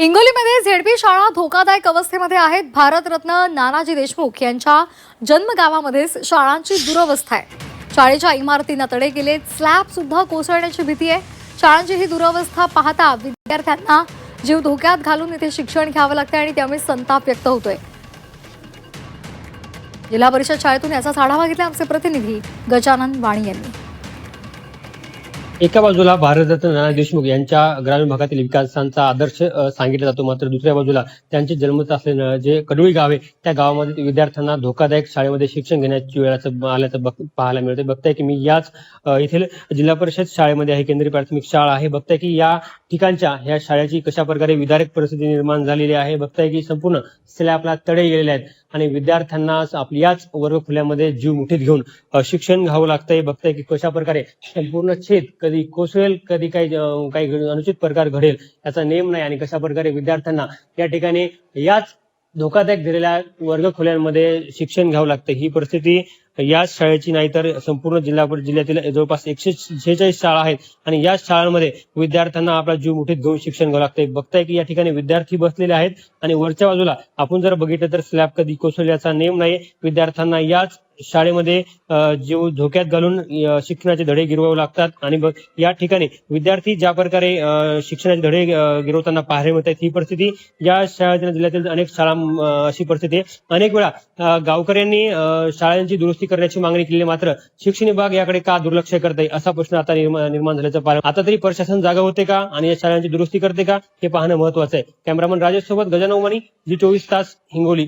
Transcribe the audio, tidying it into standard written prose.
हिंगोलीमध्ये झेडपी शाळा धोकादायक अवस्थेमध्ये आहेत। भारतरत्न नानाजी देशमुख यांच्या जन्मगावामध्येच शाळांची दुरवस्था आहे। शाळेच्या इमारतींना तडे गेले, स्लॅब सुद्धा कोसळण्याची भीती आहे। शाळांची ही दुरवस्था पाहता विद्यार्थ्यांना जीव धोक्यात घालून इथे शिक्षण घ्यावं लागतं आणि त्यामुळे संताप व्यक्त होतोय। जिल्हा परिषद शाळेतून याचा आढावा घेतला आमचे प्रतिनिधी गजानन वाणी यांनी। एका बाजूला भारतरत्न नानाजी देशमुख यांच्या ग्रामीण भागातील विकासांचा आदर्श सांगितला जातो, मात्र दुसऱ्या बाजूला त्यांचे जन्मत असलेलं जे कडोळी गाव आहे त्या गावामध्ये विद्यार्थ्यांना धोकादायक शाळेमध्ये शिक्षण घेण्याची वेळाचं आल्याचं पाहायला मिळते। बघताय की मी याच येथील जिल्हा परिषद शाळेमध्ये आहे, केंद्रीय प्राथमिक शाळा आहे। बघताय की या ठिकाणच्या ह्या शाळेची कशा प्रकारे विदारक परिस्थिती निर्माण झालेली आहे। बघताय की संपूर्ण स्लॅबला तडे गेलेले आहेत आणि विद्यार्थ्यांना आपल्या याच वर्गखोल्यामध्ये जीव मुठीत घेऊन शिक्षण घ्यावं लागतंय। बघताय की कशा प्रकारे संपूर्ण छेद कधी कोसळेल, कधी काही अनुचित प्रकार घडेल याचा नेम नाही आणि कशा प्रकारे विद्यार्थ्यांना या ठिकाणी याच धोकादायक झालेल्या वर्गखोल्यांमध्ये शिक्षण घ्यावं लागतं। ही परिस्थिती याच शाळेची नाही तर संपूर्ण जिल्ह्यातील जवळपास 146 शाळा आहेत आणि या शाळांमध्ये विद्यार्थ्यांना आपला जीव मुठीत घेऊन शिक्षण घ्यावं लागतंय। बघताय की या ठिकाणी विद्यार्थी बसलेले आहेत आणि वरच्या बाजूला आपण जर बघितलं तर स्लॅब कधी कोसळल्याचा नेम नाही। विद्यार्थ्यांना याच शाळेमध्ये जीव धोक्यात घालून शिक्षणाचे धडे गिरवावे लागतात आणि या ठिकाणी विद्यार्थी ज्या प्रकारे शिक्षणाचे धडे गिरवताना पाहायला मिळत आहेत, ही परिस्थिती या शाळेच्या जिल्ह्यातील अनेक शाळा अशी परिस्थिती आहे। अनेक वेळा गावकऱ्यांनी शाळांची दुरुस्ती करण्याची मागणी केली, मात्र शिक्षण विभाग याकडे का दुर्लक्ष करते असा प्रश्न आता निर्माण झाल्याचं पाहिलं। आता तरी प्रशासन जागा होते का आणि या शाळांची दुरुस्ती करते का हे पाहणं महत्वाचं आहे। कॅमेरामन राजेश सोबत गजानन वाणी, जी 24 तास, हिंगोली।